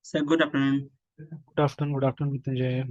Sir good afternoon. Good afternoon Mrityunjay.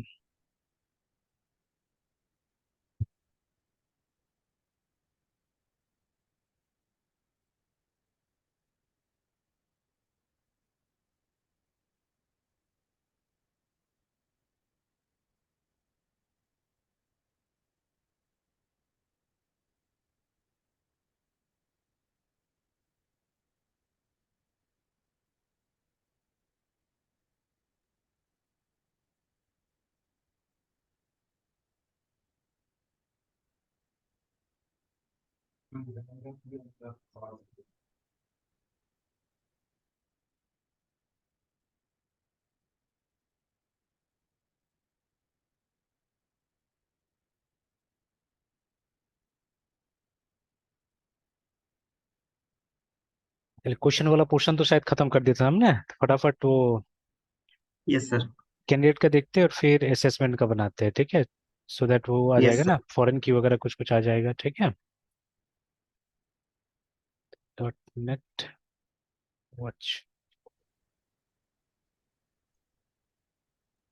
चलिए, question वाला portion तो शायद खत्म कर दिया था हमने। फटाफट वो यस सर। कैंडिडेट का देखते हैं और फिर असेसमेंट का बनाते हैं, ठीक है। सो दैट वो आ यस जाएगा ना, सर। फॉरेन की वगैरह कुछ कुछ आ जाएगा, ठीक है। Dot net watch.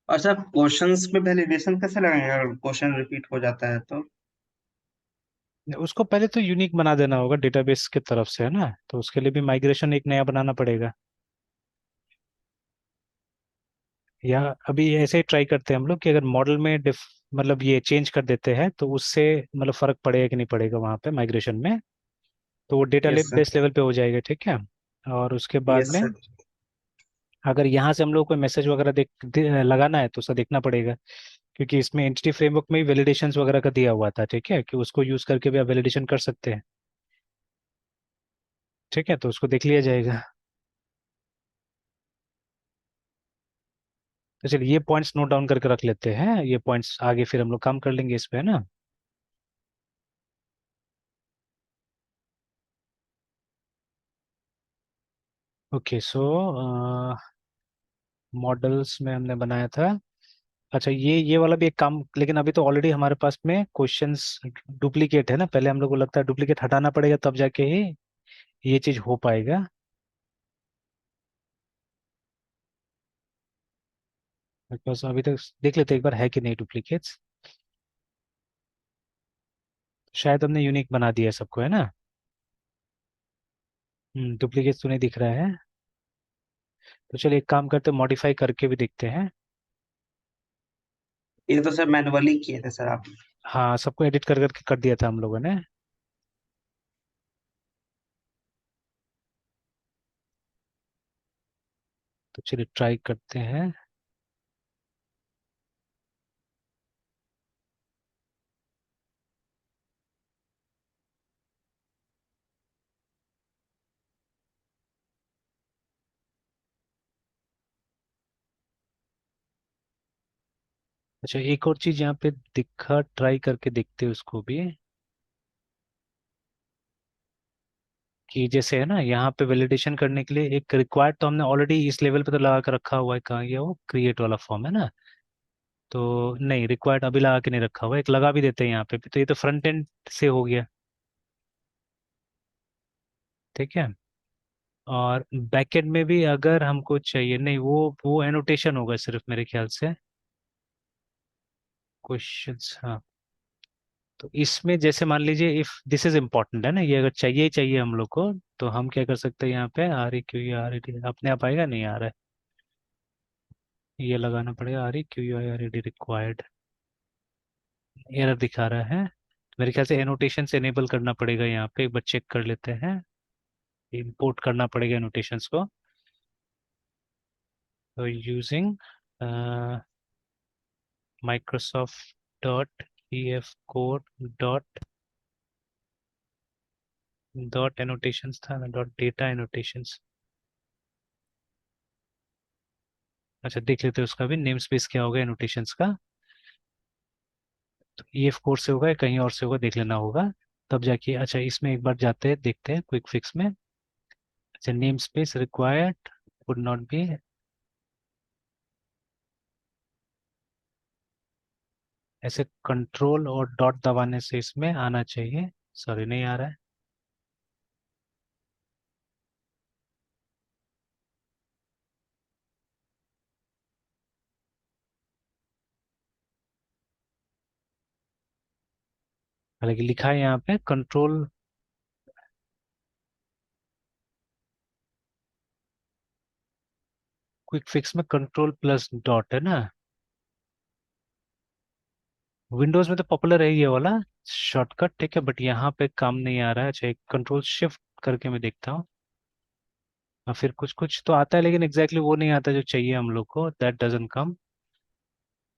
और सर क्वेश्चंस में वैलिडेशन कैसे लगाएंगे अगर क्वेश्चन रिपीट हो जाता है तो? उसको पहले तो यूनिक बना देना होगा डेटाबेस की तरफ से, है ना। तो उसके लिए भी माइग्रेशन एक नया बनाना पड़ेगा। या अभी ऐसे ही ट्राई करते हैं हम लोग कि अगर मॉडल में डिफ मतलब ये चेंज कर देते हैं तो उससे मतलब फर्क पड़ेगा कि नहीं पड़ेगा वहां पे माइग्रेशन में। तो वो data yes sir. Base level पे हो जाएगा, ठीक है। और उसके बाद यस में सर। अगर यहाँ से हम लोग कोई मैसेज वगैरह लगाना है तो उसका देखना पड़ेगा। क्योंकि इसमें एंटिटी फ्रेमवर्क में भी वैलिडेशंस वगैरह का दिया हुआ था, ठीक है, कि उसको यूज करके भी आप वैलिडेशन कर सकते हैं। ठीक है, तो उसको देख लिया जाएगा। तो चलिए ये पॉइंट्स नोट डाउन करके रख लेते हैं। ये पॉइंट्स आगे फिर हम लोग काम कर लेंगे इस पे, है ना। ओके, सो मॉडल्स में हमने बनाया था। अच्छा, ये वाला भी एक काम, लेकिन अभी तो ऑलरेडी हमारे पास में क्वेश्चंस डुप्लीकेट है ना। पहले हम लोग को लगता है डुप्लीकेट हटाना पड़ेगा तब जाके ही ये चीज हो पाएगा। बिकॉज अभी तक देख लेते हैं एक बार है कि नहीं डुप्लीकेट्स। शायद हमने यूनिक बना दिया है सबको, है ना। डुप्लीकेट्स तो नहीं दिख रहा है। तो चलिए एक काम करते हैं, मॉडिफाई करके भी देखते हैं। ये तो सर मैनुअली किए थे सर आप। हाँ, सबको एडिट कर करके कर दिया था हम लोगों ने। तो चलिए ट्राई करते हैं। अच्छा, एक और चीज यहाँ पे दिखा, ट्राई करके देखते हैं उसको भी। कि जैसे है ना, यहाँ पे वैलिडेशन करने के लिए एक रिक्वायर्ड तो हमने ऑलरेडी इस लेवल पे तो लगा कर रखा हुआ है। कहाँ गया वो क्रिएट वाला फॉर्म, है ना। तो नहीं, रिक्वायर्ड अभी लगा के नहीं रखा हुआ है, एक लगा भी देते हैं यहाँ पे भी। तो ये तो फ्रंट एंड से हो गया, ठीक है। और बैक एंड में भी अगर हमको चाहिए, नहीं, वो एनोटेशन होगा सिर्फ मेरे ख्याल से। क्वेश्चंस, हाँ। तो इसमें जैसे मान लीजिए इफ दिस इज इम्पोर्टेंट, है ना, ये अगर चाहिए ही चाहिए हम लोग को, तो हम क्या कर सकते हैं यहाँ पे R E Q E R E D अपने आप आएगा, नहीं आ रहा है। ये लगाना पड़ेगा R E Q E R E D required. Error दिखा रहा है। मेरे ख्याल से एनोटेशन से एनेबल करना पड़ेगा यहाँ पे, एक बार चेक कर लेते हैं। इंपोर्ट करना पड़ेगा एनोटेशंस को। तो using Microsoft dot E F code dot dot annotations था ना, डॉट डेटा एनोटेशंस। अच्छा, देख लेते हैं उसका भी नेम स्पेस क्या होगा एनोटेशंस का। तो ई एफ कोड से होगा या कहीं और से होगा, देख लेना होगा तब जाके। अच्छा, इसमें एक बार जाते हैं, देखते हैं क्विक फिक्स में। अच्छा, name space required would not be. ऐसे कंट्रोल और डॉट दबाने से इसमें आना चाहिए। सॉरी, नहीं आ रहा है। हालांकि लिखा है यहाँ पे कंट्रोल, क्विक फिक्स में कंट्रोल प्लस डॉट है ना। विंडोज में तो पॉपुलर है ये वाला शॉर्टकट, ठीक है, बट यहाँ पे काम नहीं आ रहा है। अच्छा, एक कंट्रोल शिफ्ट करके मैं देखता हूँ। और फिर कुछ कुछ तो आता है, लेकिन एग्जैक्टली वो नहीं आता जो चाहिए हम लोग को, दैट डजंट कम।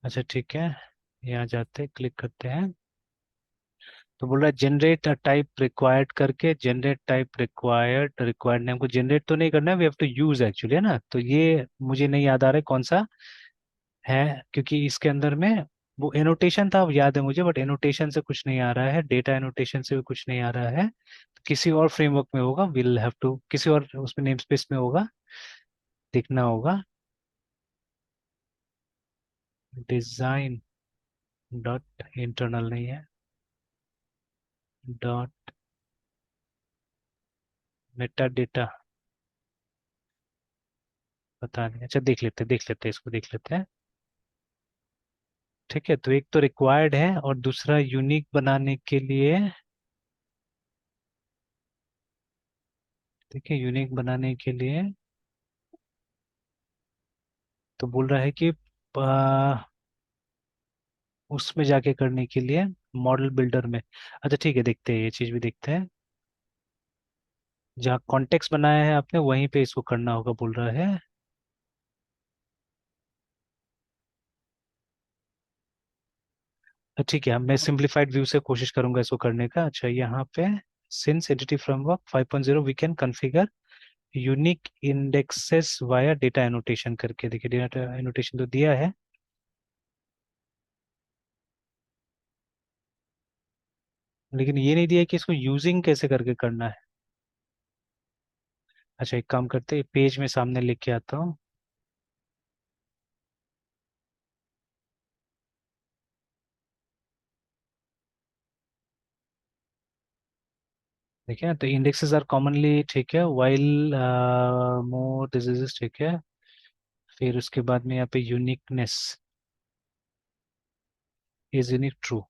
अच्छा ठीक है, यहाँ जाते हैं, क्लिक करते हैं, तो बोल रहा है जनरेट टाइप रिक्वायर्ड करके, जनरेट टाइप रिक्वायर्ड नेम को जनरेट तो नहीं करना है, we have to use actually, है ना। तो ये मुझे नहीं याद आ रहा है कौन सा है, क्योंकि इसके अंदर में वो एनोटेशन था, वो याद है मुझे, बट एनोटेशन से कुछ नहीं आ रहा है, डेटा एनोटेशन से भी कुछ नहीं आ रहा है। तो किसी और फ्रेमवर्क में होगा, विल हैव टू किसी और उसमें नेम स्पेस में होगा, देखना होगा। डिजाइन डॉट इंटरनल नहीं है, डॉट मेटा डेटा, पता नहीं। अच्छा देख लेते हैं इसको, देख लेते हैं। ठीक है, तो एक तो रिक्वायर्ड है और दूसरा यूनिक बनाने के लिए, ठीक है, यूनिक बनाने के लिए तो बोल रहा है कि उसमें जाके करने के लिए मॉडल बिल्डर में। अच्छा ठीक है, देखते हैं, ये चीज भी देखते हैं। जहाँ कॉन्टेक्स्ट बनाया है आपने वहीं पे इसको करना होगा बोल रहा है। ठीक है, मैं सिंप्लीफाइड व्यू से कोशिश करूंगा इसको करने का। अच्छा यहाँ पे since Entity Framework 5.0 we can configure unique indexes via data annotation करके, देखिए डेटा एनोटेशन तो दिया है, लेकिन ये नहीं दिया है कि इसको यूजिंग कैसे करके करना है। अच्छा एक काम करते हैं, पेज में सामने लिख के आता हूँ। देखिए ना, तो इंडेक्सेस आर कॉमनली, ठीक है, वाइल मोर डिजीजेस, ठीक है। फिर उसके बाद में यहाँ पे uniqueness is unique true,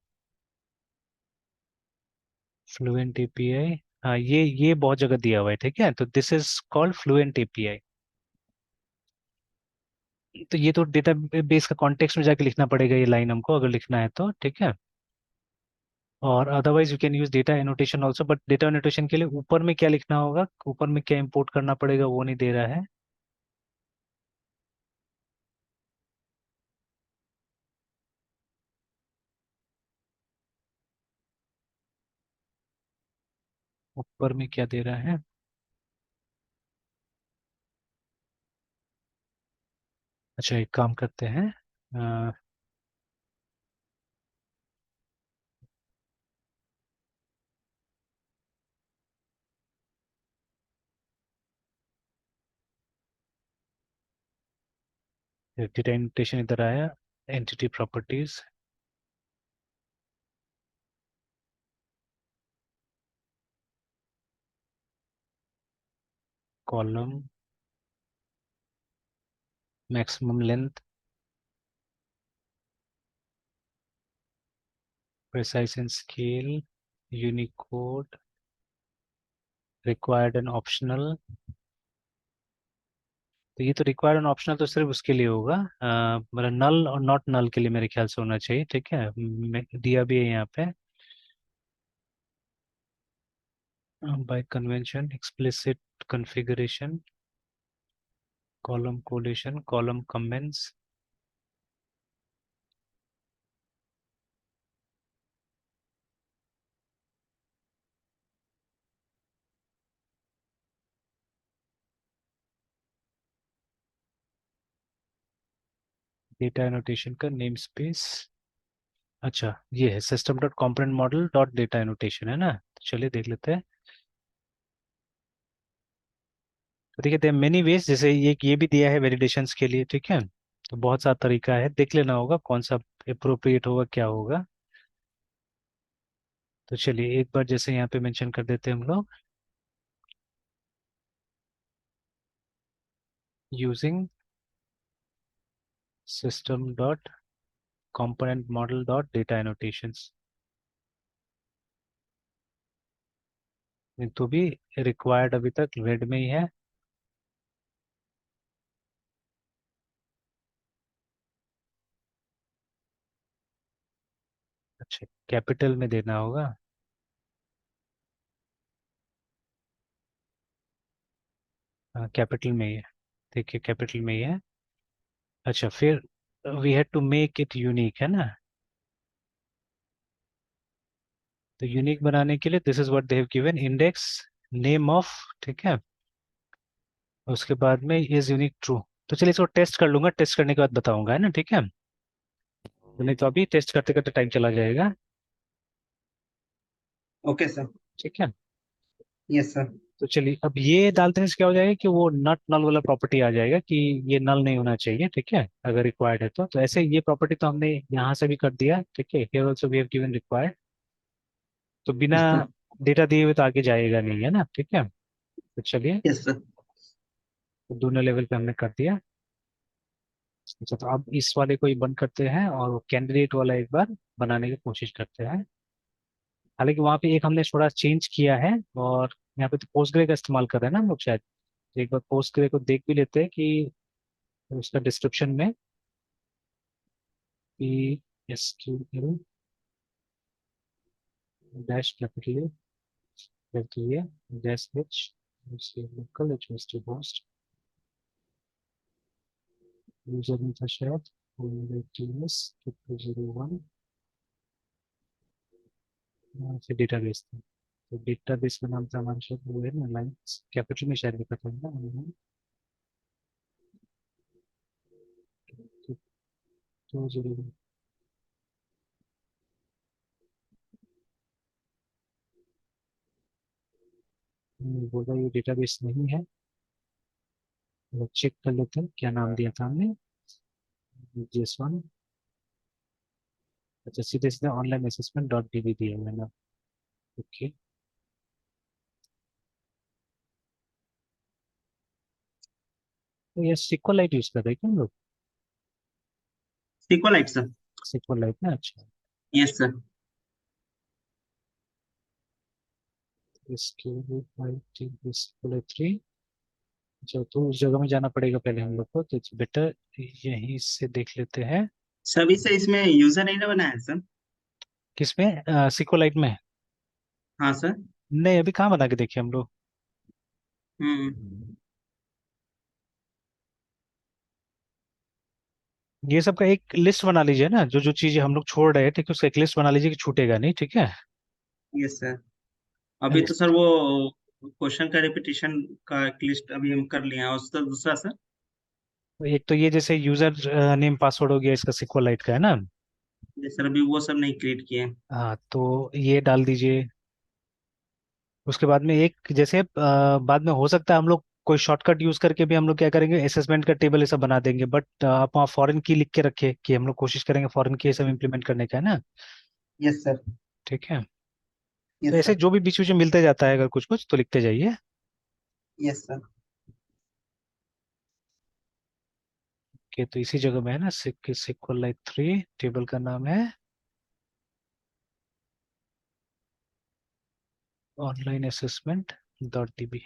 fluent API. हाँ ये बहुत जगह दिया हुआ है, ठीक है, तो this is called fluent API. तो ये तो डेटा बेस का कॉन्टेक्स्ट में जाके लिखना पड़ेगा ये लाइन हमको, अगर लिखना है तो, ठीक है। और otherwise you can use data annotation also, but data annotation के लिए ऊपर में क्या लिखना होगा, ऊपर में क्या इंपोर्ट करना पड़ेगा वो नहीं दे रहा है। ऊपर में क्या दे रहा है। अच्छा एक काम करते हैं, डेटा एनोटेशन इधर आया, entity properties, column, maximum length, precise and scale, Unicode, required and optional. तो ये तो रिक्वायर्ड एंड ऑप्शनल तो सिर्फ उसके लिए होगा, मतलब नल और नॉट नल के लिए मेरे ख्याल से होना चाहिए, ठीक है, दिया भी है यहाँ पे। Bye convention explicit configuration, column coalition, column comments, data annotation का नेम स्पेस। अच्छा ये है system dot component model dot data annotation, है ना। तो चलिए देख लेते हैं। तो देखिए देयर मेनी वेज, जैसे ये भी दिया है वैलिडेशंस के लिए, ठीक है, तो बहुत सारा तरीका है, देख लेना होगा कौन सा अप्रोप्रिएट होगा, क्या होगा। तो चलिए एक बार जैसे यहाँ पे मेंशन कर देते हैं हम लोग, using system dot component model dot data annotations। नहीं तो भी रिक्वायर्ड अभी तक रेड में ही है। अच्छा, कैपिटल में देना होगा। हाँ, कैपिटल में ही है। देखिए कैपिटल में ही है। अच्छा फिर we had to make it unique है ना। तो यूनिक बनाने के लिए this is what they have given, index name of, ठीक है। उसके बाद में इज यूनिक ट्रू। तो चलिए इसको टेस्ट कर लूंगा, टेस्ट करने के बाद बताऊंगा, है ना, ठीक है। तो नहीं तो अभी टेस्ट करते करते टाइम चला जाएगा। Okay sir. ठीक है। Yes sir. तो चलिए अब ये डालते हैं, क्या हो जाएगा कि वो नॉट नल वाला प्रॉपर्टी आ जाएगा कि ये नल नहीं होना चाहिए, ठीक है, अगर रिक्वायर्ड है तो ऐसे ये प्रॉपर्टी तो हमने यहाँ से भी कर दिया, ठीक है, here also we have given required. तो बिना यस सर। डेटा दिए हुए तो आगे जाएगा नहीं, है ना, ठीक है। तो चलिए, यस सर। तो दोनों लेवल पे हमने कर दिया। अच्छा तो अब इस वाले को ही बंद करते हैं और कैंडिडेट वाला एक बार बनाने की कोशिश करते हैं। हालांकि वहाँ पे एक हमने थोड़ा चेंज किया है, और यहाँ पे तो पोस्टग्रे का इस्तेमाल कर रहे हैं ना हम लोग शायद। तो एक बार पोस्टग्रे को देख भी लेते हैं कि उसका डिस्क्रिप्शन में P S Q L dash capital A dash H local H S T host user नहीं था शायद, टीएस 201, फिर डेटाबेस था। तो डेटाबेस का नाम था हमारा शायद वो है ना, लाइन्स कैपिटल में शायद लिखा था ना। तो 201, बोला ये डेटाबेस नहीं है। चेक कर लेते हैं क्या नाम दिया था हमने, जेसवन। अच्छा सीधे सीधे ऑनलाइन असेसमेंट डॉट डीबी दिया हुआ है ना। ओके। तो ये सिक्वलाइट यूज कर रहे हैं क्या हम लोग। सिक्वलाइट सर। सिक्वलाइट ना, अच्छा। Yes sir. इसके लिए सिक्वलाइट 3। अच्छा तो उस जगह में जाना पड़ेगा पहले हम लोग को, तो बेटर यहीं से देख लेते हैं। सभी से इसमें यूजर नहीं ना बनाया है सर। किसमें, सिक्वलाइट में। हाँ सर। नहीं अभी कहाँ बना के देखे हम लोग। हम्म। ये सब का एक लिस्ट बना लीजिए ना, जो जो चीजें हम लोग छोड़ रहे हैं, ठीक है, उसका एक लिस्ट बना लीजिए कि छूटेगा नहीं, ठीक है। Yes sir. अभी तो सर वो क्वेश्चन का रिपीटिशन का एक लिस्ट अभी हम कर लिए हैं, और उसका दूसरा सर। एक तो ये जैसे यूजर नेम पासवर्ड हो गया इसका सिक्वलाइट का, है ना। जी सर, अभी वो सब नहीं क्रिएट किए हैं। हाँ तो ये डाल दीजिए। उसके बाद में एक जैसे बाद में हो सकता है हम लोग कोई शॉर्टकट यूज करके भी हम लोग क्या करेंगे, असेसमेंट का टेबल ये सब बना देंगे, बट आप वहाँ फॉरेन की लिख के रखे कि हम लोग कोशिश करेंगे फॉरेन की ये सब इम्प्लीमेंट करने का, है ना। Yes sir. ठीक है। तो यस ऐसे सर। जो भी बीच बीच में मिलते जाता है अगर कुछ कुछ तो लिखते जाइए। Yes sir. कि तो इसी जगह में है ना, सिक्वलाइट 3 टेबल का नाम है ऑनलाइन असेसमेंट डॉट डीबी।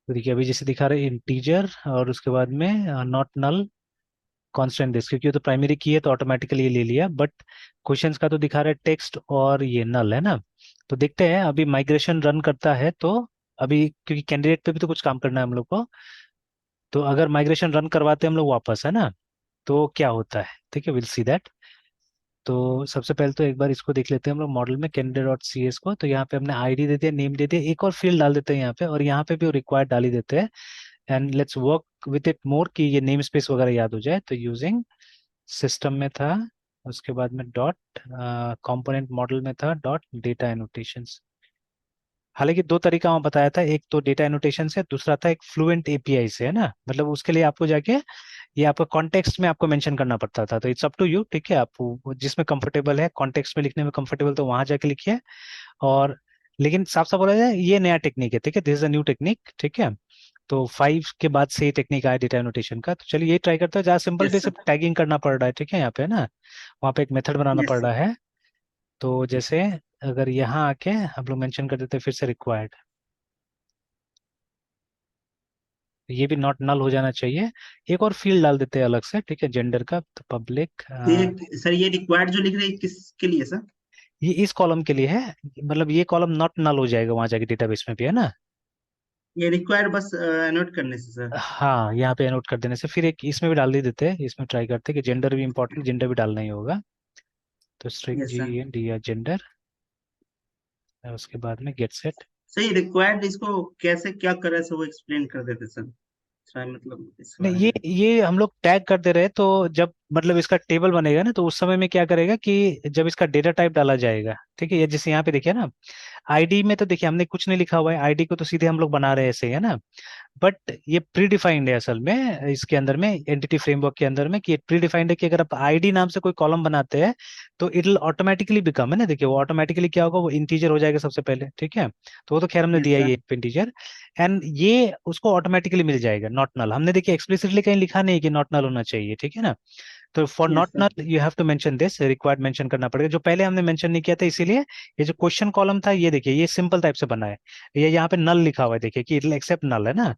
तो देखिए अभी जैसे दिखा रहे इंटीजर, और उसके बाद में नॉट नल कांस्टेंट दिस, क्योंकि ये तो प्राइमरी की है तो ऑटोमेटिकली ये ले लिया, बट क्वेश्चंस का तो दिखा रहा है टेक्स्ट और ये नल, है ना। तो देखते हैं अभी माइग्रेशन रन करता है तो, अभी क्योंकि कैंडिडेट पे भी तो कुछ काम करना है हम लोग को, तो अगर माइग्रेशन रन करवाते हैं हम लोग वापस, है ना, तो क्या होता है, ठीक है, विल सी दैट। तो सबसे पहले तो एक बार इसको देख लेते हैं हम लोग मॉडल में कैंडिडेट डॉट सी एस को। तो यहाँ पे हमने आईडी दे दिया, नेम दे दिया, एक और फील्ड डाल देते हैं यहाँ पे, और यहाँ पे भी रिक्वायर्ड डाल ही देते हैं। And let's work with it more कि ये नेम स्पेस वगैरह याद हो जाए। तो यूजिंग सिस्टम में था, उसके बाद में डॉट कंपोनेंट मॉडल में था डॉट डेटा एनोटेशंस। हालांकि दो तरीका वहाँ बताया था, एक तो डेटा एनोटेशन से, दूसरा था एक फ्लुएंट एपीआई से, है ना, मतलब उसके लिए आपको जाके ये आपका कॉन्टेक्स्ट में आपको मेंशन करना पड़ता था। तो इट्स अप टू यू, ठीक है, आप जिसमें कंफर्टेबल है, कॉन्टेक्स्ट में लिखने में कंफर्टेबल तो वहां जाके लिखिए। और लेकिन साफ साफ बोला जाए ये नया टेक्निक है, ठीक है, this is a new technique, ठीक है। तो 5 के बाद से ये टेक्निक आया डेटा एनोटेशन का, तो चलिए ये ट्राई करते हैं, जहाँ simple yes basic sir. Tagging करना पड़ रहा है, ठीक है, यहाँ पे ना, वहाँ पे एक मेथड बनाना यस पड़ सर। रहा है। तो जैसे अगर यहाँ आके हम लोग मेंशन कर देते हैं फिर से रिक्वायर्ड, ये भी नॉट नल हो जाना चाहिए। एक और फील्ड डाल देते हैं अलग से, ठीक है, जेंडर का, तो पब्लिक, ये सर, ये रिक्वायर्ड जो लिख रहे हैं किसके लिए सर? ये इस कॉलम के लिए है, मतलब ये कॉलम नॉट नल हो जाएगा वहां जाके डेटाबेस में भी, है ना। ये रिक्वायर्ड बस नोट करने से सर? हाँ, यहाँ पे नोट कर देने से फिर एक इसमें भी डाल ही देते हैं, इसमें ट्राई करते हैं कि जेंडर भी इंपॉर्टेंट, जेंडर भी डालना ही होगा। तो स्ट्रिंग यस जी सर। एन डी या जेंडर, उसके बाद में गेट सेट। सही रिक्वायर्ड इसको कैसे क्या करे सर, वो एक्सप्लेन कर देते सर थोड़ा, मतलब इस नहीं, बारे में। ये हम लोग टैग करते रहे, तो जब मतलब इसका टेबल बनेगा ना, तो उस समय में क्या करेगा कि जब इसका डेटा टाइप डाला जाएगा, ठीक है, ये जैसे यहाँ पे देखिए ना, आईडी में तो देखिए हमने कुछ नहीं लिखा हुआ है, आईडी को तो सीधे हम लोग बना रहे हैं ऐसे ही, है ना। बट ये प्री डिफाइंड है असल में, इसके अंदर में एंटिटी फ्रेमवर्क के अंदर में, कि ये प्री डिफाइंड है कि अगर आप आईडी नाम से कोई कॉलम बनाते हैं तो इट विल ऑटोमेटिकली बिकम, है ना, देखिए वो ऑटोमेटिकली क्या होगा, वो इंटीजर हो जाएगा सबसे पहले, ठीक है। तो वो तो खैर हमने यस दिया ही सर। है इंटीजर, एंड ये उसको ऑटोमेटिकली मिल जाएगा नॉट नल, हमने देखिए एक्सप्लिसिटली कहीं लिखा नहीं कि नॉट नल होना चाहिए, ठीक है ना। तो for not yes sir. Null you have to mention this, required mention करना पड़ेगा, जो पहले हमने मेंशन नहीं किया था, इसीलिए ये जो क्वेश्चन कॉलम था, ये देखिए ये सिंपल टाइप से बना है, ये यहाँ पे नल लिखा हुआ है, देखिए कि इट विल एक्सेप्ट नल, है ना।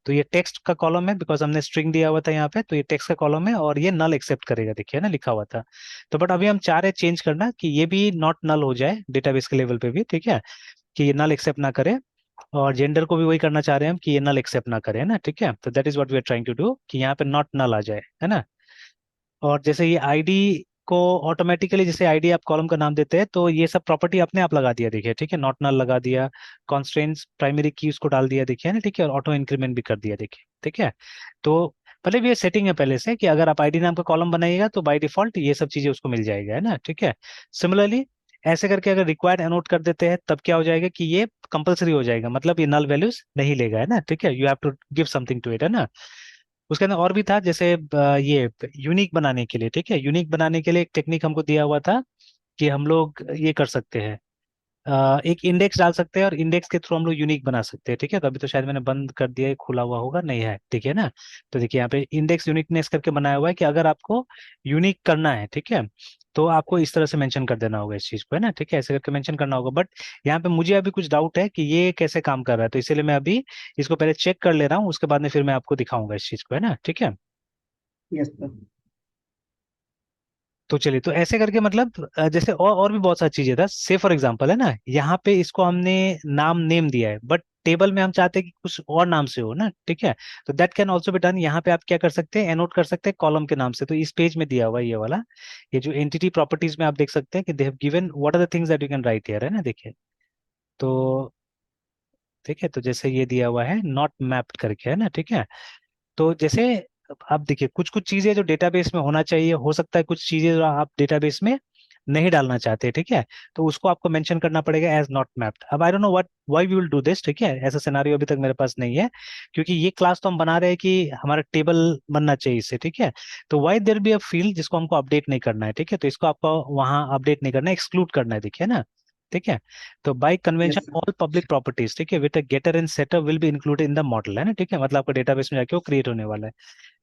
तो ये टेक्स्ट का कॉलम है, बिकॉज हमने स्ट्रिंग दिया हुआ था यहाँ पे, तो ये टेक्स्ट का कॉलम है और ये नल एक्सेप्ट करेगा, देखिए ना लिखा हुआ था। तो बट अभी हम चाह रहे चेंज करना कि ये भी नॉट नल हो जाए डेटाबेस के लेवल पे भी, ठीक है, कि ये नल एक्सेप्ट ना करे। और जेंडर को भी वही करना चाह रहे हैं हम कि ये नल एक्सेप्ट ना करे, है ना, ठीक है। तो that is what we are trying to do, कि यहाँ पे नॉट नल आ जाए, है ना। और जैसे ये आईडी को ऑटोमेटिकली, जैसे आईडी आप कॉलम का नाम देते हैं, तो ये सब प्रॉपर्टी अपने आप लगा दिया, देखिए, ठीक है, नॉट नल लगा दिया, कॉन्स्ट्रेंट्स प्राइमरी की उसको डाल दिया, देखिए ना, ठीक है, और ऑटो इंक्रीमेंट भी कर दिया, देखिए, ठीक है। तो मतलब ये सेटिंग है पहले से कि अगर आप आईडी नाम का कॉलम बनाइएगा तो बाय डिफॉल्ट ये सब चीजें उसको मिल जाएगा, है ना, ठीक है। सिमिलरली ऐसे करके अगर रिक्वायर्ड एनोट कर देते हैं तब क्या हो जाएगा कि ये कंपलसरी हो जाएगा, मतलब ये नल वैल्यूज नहीं लेगा, है ना, ठीक है, you have to give something to it, है ना। उसके अंदर और भी था, जैसे ये यूनिक बनाने के लिए, ठीक है, यूनिक बनाने के लिए एक टेक्निक हमको दिया हुआ था कि हम लोग ये कर सकते हैं, एक इंडेक्स डाल सकते हैं और इंडेक्स के थ्रू हम लोग यूनिक बना सकते हैं, ठीक है। तो अभी तो शायद मैंने बंद कर दिया है, खुला हुआ होगा, नहीं है, ठीक है ना। तो देखिए यहाँ पे इंडेक्स यूनिकनेस करके बनाया हुआ है कि अगर आपको यूनिक करना है, ठीक है, तो आपको इस तरह से मेंशन कर देना होगा इस चीज को, है ना, ठीक है, ऐसे करके मेंशन करना होगा। बट यहाँ पे मुझे अभी कुछ डाउट है कि ये कैसे काम कर रहा है, तो इसीलिए मैं अभी इसको पहले चेक कर ले रहा हूँ, उसके बाद में फिर मैं आपको दिखाऊंगा इस चीज को, है ना, ठीक है। Yes sir. तो चलिए, तो ऐसे करके मतलब जैसे और भी बहुत सारी चीजें था, से फॉर एग्जांपल, है ना, यहाँ पे इसको हमने नाम नेम दिया है, बट टेबल में हम चाहते हैं कि कुछ और नाम से हो ना, ठीक है। तो that can also be done, यहाँ पे आप क्या कर सकते हैं, एनोट कर सकते हैं कॉलम के नाम से, तो इस पेज में दिया हुआ है ये वाला, ये जो एंटिटी प्रॉपर्टीज में आप देख सकते हैं कि they have given what are the things that you can write here, है ना, देखिए। तो ठीक है, तो जैसे ये दिया हुआ है नॉट मैप्ड करके, है ना, ठीक है। तो जैसे आप देखिए कुछ कुछ चीजें जो डेटाबेस में होना चाहिए, हो सकता है कुछ चीजें जो आप डेटाबेस में नहीं डालना चाहते, ठीक है, तो उसको आपको मेंशन करना पड़ेगा एज नॉट मैप्ड। अब I don't know what why we will do this, ठीक है, ऐसा सिनारियो अभी तक मेरे पास नहीं है, क्योंकि ये क्लास तो हम बना रहे हैं कि हमारा टेबल बनना चाहिए इससे, ठीक है। तो why there be a field जिसको हमको अपडेट नहीं करना है, ठीक है, तो इसको आपको वहां अपडेट नहीं करना है, एक्सक्लूड करना है, देखिए ना, ठीक है। तो by convention yes sir. All public properties, ठीक है, with a getter and setter will be included in the model, है ना, ठीक है, मतलब आपका डेटाबेस में जाके वो क्रिएट होने वाला है,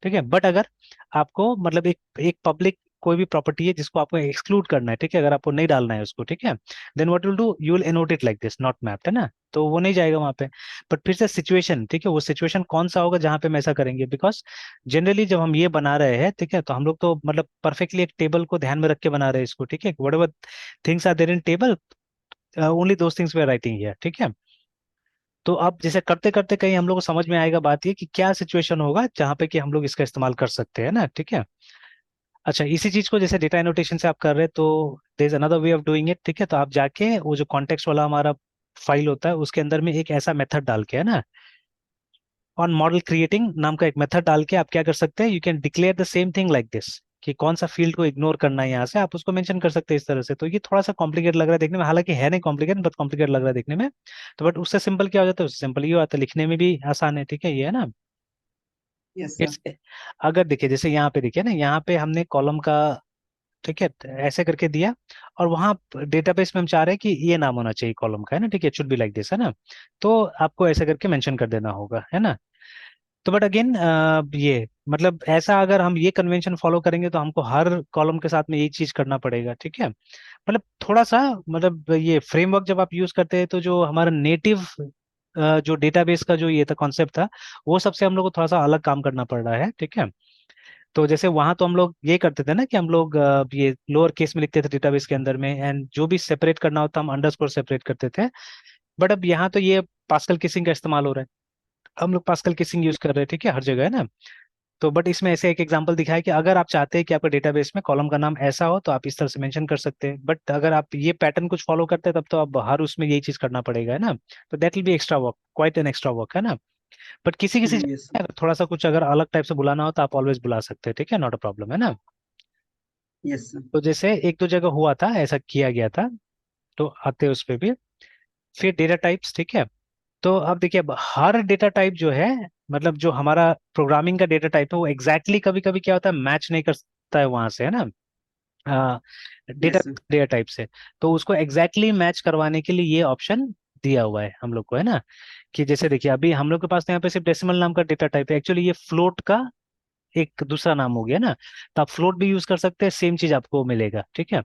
ठीक है। बट अगर आपको मतलब एक एक पब्लिक कोई भी प्रॉपर्टी है जिसको आपको एक्सक्लूड करना है, ठीक है, अगर आपको नहीं डालना है उसको, ठीक है, then what will do, you will annotate it like this not mapped, है ना, तो वो नहीं जाएगा वहां पे। बट फिर से सिचुएशन, ठीक है, वो सिचुएशन कौन सा होगा जहां पे हम ऐसा करेंगे, बिकॉज जनरली जब हम ये बना रहे हैं, ठीक है, तो हम लोग तो मतलब परफेक्टली एक टेबल को ध्यान में रख के बना रहे हैं इसको, ठीक है, whatever things are there in table, only those things we are writing here, ठीक है। तो अब जैसे करते करते कहीं हम लोग को समझ में आएगा बात ये कि क्या सिचुएशन होगा जहाँ पे कि हम लोग इसका इस्तेमाल कर सकते हैं ना, ठीक है। अच्छा, इसी चीज को जैसे डेटा एनोटेशन से आप कर रहे हैं, तो there is another way of doing it, ठीक है। तो आप जाके वो जो कॉन्टेक्स्ट वाला हमारा फाइल होता है उसके अंदर में एक ऐसा मेथड डाल के, है ना, ऑन मॉडल क्रिएटिंग नाम का एक मेथड डाल के आप क्या कर सकते हैं, you can declare the same thing like this, कि कौन सा फील्ड को इग्नोर करना है यहाँ से, आप उसको मेंशन कर सकते हैं इस तरह से। तो ये थोड़ा सा कॉम्प्लिकेट लग रहा है देखने में, हालांकि है नहीं कॉम्प्लिकेट, बट कॉम्प्लिकेट लग रहा है देखने में। तो बट उससे सिंपल क्या हो जाता है, उससे सिंपल ये होता है, लिखने में भी आसान है, ठीक है, ये है ना। Yes sir. इट्स, अगर देखिए जैसे यहाँ पे देखिए ना, यहाँ पे हमने कॉलम का ठीक है, तो ऐसे करके दिया। और वहाँ डेटाबेस में हम चाह रहे हैं कि ये नाम होना चाहिए कॉलम का, है ना, ठीक है, शुड बी लाइक दिस, है ना। तो आपको ऐसे करके मेंशन कर देना होगा, है ना। तो बट अगेन ये मतलब ऐसा अगर हम ये कन्वेंशन फॉलो करेंगे तो हमको हर कॉलम के साथ में यही चीज करना पड़ेगा, ठीक है। मतलब थोड़ा सा मतलब ये फ्रेमवर्क जब आप यूज करते हैं तो जो हमारा नेटिव जो डेटाबेस का जो ये था कॉन्सेप्ट था, वो सबसे हम लोग को थोड़ा सा अलग काम करना पड़ रहा है, ठीक है। तो जैसे वहां तो हम लोग ये करते थे ना कि हम लोग ये लोअर केस में लिखते थे डेटाबेस के अंदर में, एंड जो भी सेपरेट करना होता हम अंडरस्कोर सेपरेट करते थे। बट अब यहाँ तो ये पास्कल किसिंग का इस्तेमाल हो रहा है, हम लोग पास्कल किसिंग यूज कर रहे हैं, ठीक है, हर जगह, है ना। तो बट इसमें ऐसे एक एग्जांपल दिखा है कि अगर आप चाहते हैं कि आपके डेटाबेस में कॉलम का नाम ऐसा हो तो आप इस तरह से मेंशन कर सकते हैं, बट अगर आप ये पैटर्न कुछ फॉलो करते हैं तब तो आप हर उसमें यही चीज करना पड़ेगा, है ना। तो that will be extra work, quite an extra work, है ना। बट किसी किसी यस जगह थोड़ा सा कुछ अगर अलग टाइप से बुलाना हो तो आप ऑलवेज बुला सकते हैं, ठीक है, नॉट अ प्रॉब्लम, है ना। Yes sir. तो जैसे एक दो जगह हुआ था ऐसा किया गया था, तो आते हैं उस पे भी। फिर डेटा टाइप्स, ठीक है। तो अब देखिए, अब हर डेटा टाइप जो है, मतलब जो हमारा प्रोग्रामिंग का डेटा टाइप है वो एग्जैक्टली कभी कभी क्या होता है, मैच नहीं करता है वहां से, है ना, data yes sir. Data type से। तो उसको एग्जैक्टली मैच करवाने के लिए ये ऑप्शन दिया हुआ है हम लोग को, है ना। कि जैसे देखिए अभी हम लोग के पास तो यहाँ पे सिर्फ डेसिमल नाम का डेटा टाइप है, एक्चुअली ये फ्लोट का एक दूसरा नाम हो गया ना। तो आप फ्लोट भी यूज कर सकते हैं, सेम चीज आपको मिलेगा, ठीक है।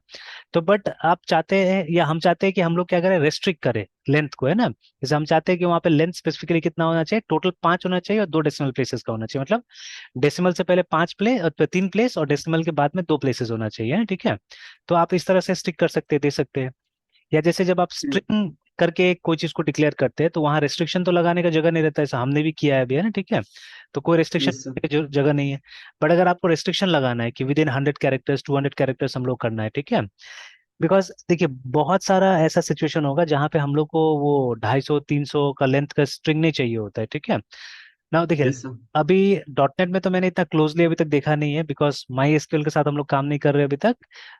तो बट आप चाहते हैं या हम चाहते हैं कि हम लोग क्या करें, रेस्ट्रिक्ट करें लेंथ को, है ना। जैसे हम चाहते हैं कि वहाँ पे लेंथ स्पेसिफिकली कितना होना चाहिए, टोटल 5 होना चाहिए और 2 डेसिमल प्लेसेस का होना चाहिए, मतलब डेसिमल से पहले 5 प्लेस और 3 प्लेस और डेसिमल के बाद में 2 प्लेसेस होना चाहिए, ठीक है। तो आप इस तरह से स्टिक कर सकते हैं, दे सकते हैं। या जैसे जब आप स्ट्रिंग करके कोई चीज को डिक्लेयर करते हैं तो वहां रेस्ट्रिक्शन तो लगाने का जगह नहीं रहता है, ऐसा हमने भी किया है अभी, है ना, ठीक है। तो कोई रेस्ट्रिक्शन यस सर। की जगह नहीं है। बट अगर आपको रेस्ट्रिक्शन लगाना है कि विद इन 100 कैरेक्टर्स 200 कैरेक्टर्स हम लोग करना है, ठीक है। बिकॉज देखिए बहुत सारा ऐसा सिचुएशन होगा जहाँ पे हम लोग को वो 250 300 का लेंथ का स्ट्रिंग नहीं चाहिए होता है, ठीक है। ना देखिए यस सर। अभी डॉट नेट में तो मैंने इतना क्लोजली अभी तक देखा नहीं है, बिकॉज माई एसक्यूएल के साथ हम लोग काम नहीं कर रहे अभी तक।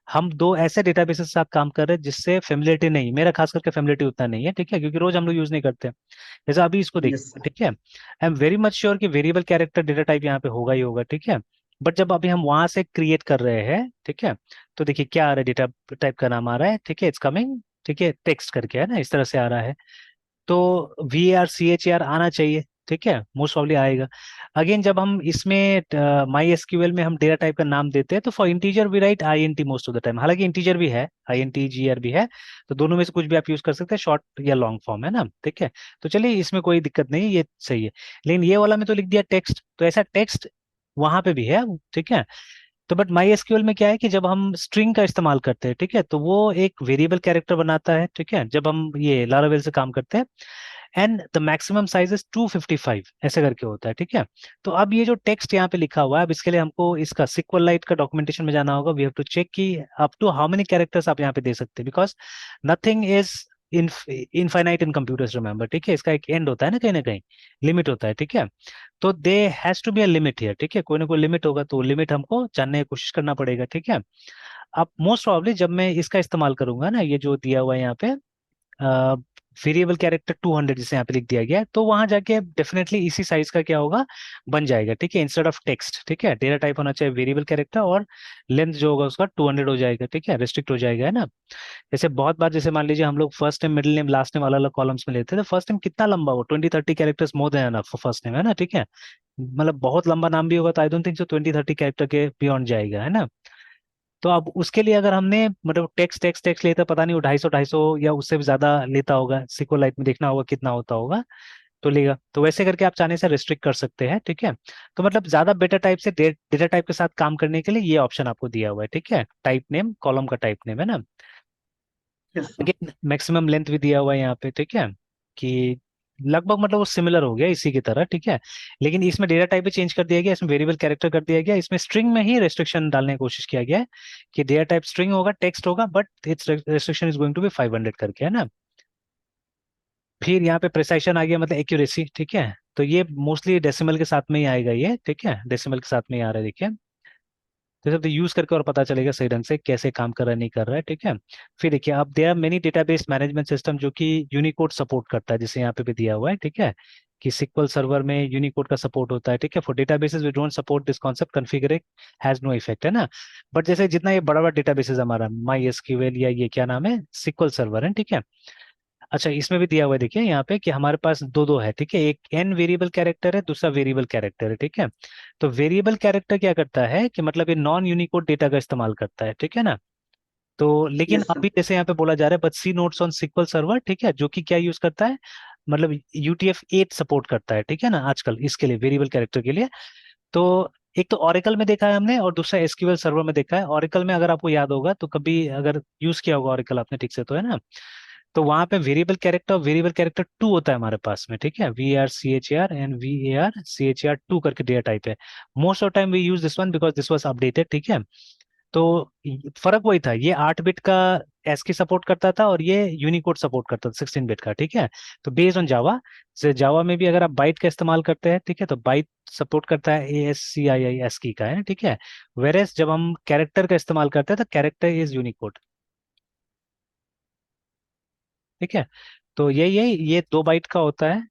हम दो ऐसे डेटाबेसेस के साथ काम कर रहे हैं जिससे फेमिलिटी नहीं, मेरा खास करके फेमिलिटी उतना नहीं है, ठीक है, क्योंकि रोज हम लोग यूज नहीं करते। जैसे अभी इसको यस देखिए, सर। ठीक है, I am very much sure कि वेरिएबल कैरेक्टर डेटा टाइप यहाँ पे होगा ही होगा, ठीक है। बट जब अभी हम वहां से क्रिएट कर रहे हैं, ठीक है, तो देखिए क्या आ रहा है, डेटा टाइप का नाम आ रहा है, ठीक है, इट्स कमिंग, ठीक है, टेक्स्ट करके, है ना, इस तरह से आ रहा है। तो VAR CHAR आना चाहिए, ठीक है, मोस्ट प्रॉब्ली आएगा। अगेन जब हम इसमें माई एसक्यूएल में हम डेटा टाइप का नाम देते हैं तो for integer we write INT most of the time, हालांकि इंटीजर भी है, INT GR भी है। तो दोनों में से कुछ भी आप यूज कर सकते हैं, शॉर्ट या लॉन्ग फॉर्म, है ना, ठीक है। तो चलिए इसमें कोई दिक्कत नहीं है, ये सही है। लेकिन ये वाला में तो लिख दिया टेक्स्ट, तो ऐसा टेक्स्ट वहां पे भी है, ठीक है। तो बट माई एसक्यूएल में क्या है कि जब हम स्ट्रिंग का इस्तेमाल करते हैं, ठीक है, तो वो एक वेरिएबल कैरेक्टर बनाता है, ठीक है, जब हम ये लारावेल से काम करते हैं। And the maximum size is 255 ऐसे करके होता है, ठीक है। तो अब ये जो टेक्स्ट यहाँ पे लिखा हुआ है, अब इसके लिए हमको इसका SQLite का डॉक्यूमेंटेशन में जाना होगा, वी हैव टू चेक कि up to how many characters आप यहाँ पे दे सकते हैं, because nothing is infinite in computers, remember, ठीक है, इसका एक एंड होता है ना कहीं लिमिट होता है, ठीक है। तो they has to be a limit here, ठीक है, कोई ना कोई लिमिट होगा, तो लिमिट हमको जानने की कोशिश करना पड़ेगा, ठीक है। अब मोस्ट प्रॉब्ली जब मैं इसका इस्तेमाल करूंगा ना, ये जो दिया हुआ है यहाँ पे वेरिएबल कैरेक्टर 200 जिसे यहाँ पे लिख दिया गया है, तो वहां जाके डेफिनेटली इसी साइज का क्या होगा, बन जाएगा, ठीक है, इंस्टेड ऑफ टेक्स्ट, ठीक है। डेटा टाइप होना चाहिए वेरिएबल कैरेक्टर और लेंथ जो होगा उसका 200 हो जाएगा, ठीक है, रिस्ट्रिक्ट हो जाएगा, है ना। जैसे बहुत बार जैसे मान लीजिए हम लोग first name middle name last name अलग अलग कॉलम्स में लेते हैं, तो फर्स्ट नेम कितना लंबा हो, 20 30 characters more than enough for first name, है ना, ठीक है। मतलब बहुत लंबा नाम भी होगा तो I don't think so 20 30 character के बियॉन्ड जाएगा, है ना। तो अब उसके लिए अगर हमने मतलब टेक्स्ट टेक्स्ट टेक्स्ट लेता, पता नहीं वो 250 250 या उससे भी ज्यादा लेता होगा, SQLite में देखना होगा कितना होता होगा, तो लेगा। तो वैसे करके आप चाहने से रिस्ट्रिक्ट कर सकते हैं, ठीक है। तो मतलब ज्यादा बेटर टाइप से डेटा टाइप के साथ काम करने के लिए ये ऑप्शन आपको दिया हुआ है, ठीक है, टाइप नेम कॉलम का टाइप नेम, है ना। Yes sir. Again maximum length भी दिया हुआ है यहाँ पे, ठीक है, कि लगभग मतलब वो सिमिलर हो गया इसी की तरह, ठीक है। लेकिन इसमें डेटा टाइप भी चेंज कर दिया गया, इसमें वेरिएबल कैरेक्टर कर दिया गया, इसमें स्ट्रिंग में ही रेस्ट्रिक्शन डालने की कोशिश किया गया है कि डेटा टाइप स्ट्रिंग होगा, टेक्स्ट होगा, but its restriction is going to be 500 करके, है ना। फिर यहाँ पे प्रिसाइशन आ गया, मतलब एक्यूरेसी, ठीक है। तो ये मोस्टली डेसिमल के साथ में ही आएगा ये, ठीक है, डेसिमल के साथ में ही आ रहा है, देखिए। तो सब यूज करके और पता चलेगा सही ढंग से कैसे काम कर रहा है नहीं कर रहा है, ठीक है। फिर देखिए अब there are many database management system जो कि यूनिकोड सपोर्ट करता है, जैसे यहाँ पे भी दिया हुआ है, ठीक है, कि सिक्वल सर्वर में यूनिकोड का सपोर्ट होता है, ठीक है। For databases we don't support this concept, configure has no effect, है ना। बट जैसे जितना ये बड़ा बड़ा डेटाबेसेस हमारा माई एसक्यूएल या ये क्या नाम है, सिक्वल सर्वर है, ठीक है। अच्छा, इसमें भी दिया हुआ है, देखिए यहाँ पे कि हमारे पास दो दो है, ठीक है। एक एन वेरिएबल कैरेक्टर है, दूसरा वेरिएबल कैरेक्टर है, ठीक है। तो वेरिएबल कैरेक्टर क्या करता है कि मतलब ये नॉन यूनिकोड डेटा का इस्तेमाल करता है, ठीक है ना। तो लेकिन यस सर। अभी जैसे यहाँ पे बोला जा रहा है but see notes on SQL Server, ठीक है, जो कि क्या यूज करता है, मतलब UTF-8 सपोर्ट करता है, ठीक है ना, आजकल इसके लिए वेरिएबल कैरेक्टर के लिए। तो एक तो ऑरेकल में देखा है हमने और दूसरा एसक्यूएल सर्वर में देखा है। ऑरेकल में अगर आपको याद होगा तो कभी अगर यूज किया होगा ऑरेकल आपने ठीक से, तो है ना। तो वहां पे वेरिएबल कैरेक्टर टू होता है हमारे पास में, ठीक है। VAR CHAR and VAR CHAR 2 करके डेटा टाइप है। Most of time we use this one because this was updated, ठीक है। तो फर्क वही था, ये 8 बिट का ASCII सपोर्ट करता था और ये यूनिकोड सपोर्ट करता था 16 बिट का, ठीक है। तो बेस्ड ऑन जावा, जैसे जावा में भी अगर आप बाइट का इस्तेमाल करते हैं, ठीक है, तो बाइट सपोर्ट करता है ASCII ASCII का, है, ठीक है। वेरेस जब हम कैरेक्टर का इस्तेमाल करते हैं तो कैरेक्टर इज यूनिकोड, ठीक है। तो ये 2 बाइट का होता है,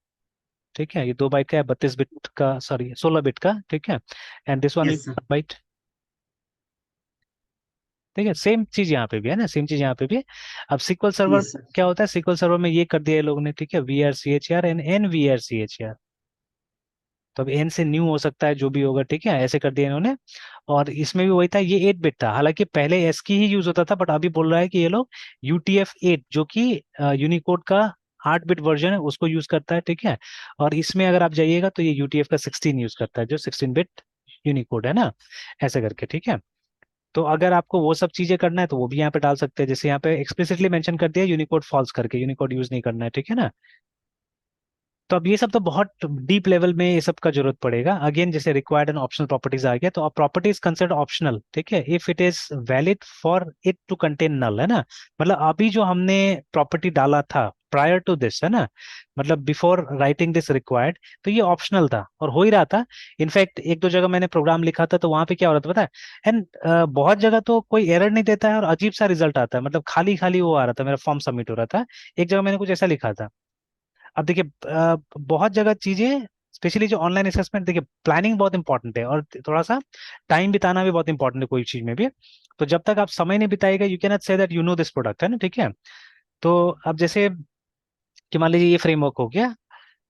ठीक है। ये 2 बाइट का है, 32 बिट का, सॉरी 16 बिट का, ठीक है। And this one is yes sir. 1 byte, ठीक है। सेम चीज यहाँ पे भी है ना, सेम चीज यहाँ पे भी है। अब सिक्वल सर्वर यस सर। क्या होता है, सिक्वल सर्वर में ये कर दिया है लोगों ने, ठीक है, VAR CHAR and NVAR CHAR। तो अब एन से न्यू हो सकता है जो भी होगा, ठीक है, ऐसे कर दिया इन्होंने। और इसमें भी वही था, ये 8 बिट था, हालांकि पहले एस की ही यूज होता था, बट अभी बोल रहा है कि ये लोग UTF-8 जो कि यूनिकोड का 8 बिट वर्जन है उसको यूज करता है, ठीक है। और इसमें अगर आप जाइएगा तो ये UTF का 16 यूज करता है, जो 16 बिट यूनिकोड है ना, ऐसे करके, ठीक है। तो अगर आपको वो सब चीजें करना है तो वो भी यहाँ पे डाल सकते हैं, जैसे यहाँ पे एक्सप्लिसिटली मेंशन कर दिया यूनिकोड फॉल्स करके, यूनिकोड यूज नहीं करना है, ठीक है ना। तो अब ये सब तो बहुत डीप लेवल में ये सब का जरूरत पड़ेगा, अगेन जैसे रिक्वायर्ड एंड ऑप्शनल प्रॉपर्टीज आ गया, तो अब प्रॉपर्टीज कंसिडर ऑप्शनल, ठीक है, if it is valid for it to contain null, है ना। मतलब अभी जो हमने प्रॉपर्टी डाला था प्रायर टू दिस, है ना, मतलब बिफोर राइटिंग दिस रिक्वायर्ड, तो ये ऑप्शनल था और हो ही रहा था। इनफैक्ट एक दो जगह मैंने प्रोग्राम लिखा था तो वहां पे क्या हो रहा था पता है, एंड बहुत जगह तो कोई एरर नहीं देता है और अजीब सा रिजल्ट आता है, मतलब खाली खाली वो आ रहा था, मेरा फॉर्म सबमिट हो रहा था। एक जगह मैंने कुछ ऐसा लिखा था। अब देखिए बहुत जगह चीजें, स्पेशली जो ऑनलाइन असेसमेंट, देखिए प्लानिंग बहुत इंपॉर्टेंट है और थोड़ा सा टाइम बिताना भी बहुत इंपॉर्टेंट है कोई चीज में भी। तो जब तक आप समय नहीं बिताएगा you can not say that you know this product, है ना, ठीक है। तो अब जैसे कि मान लीजिए ये फ्रेमवर्क हो गया,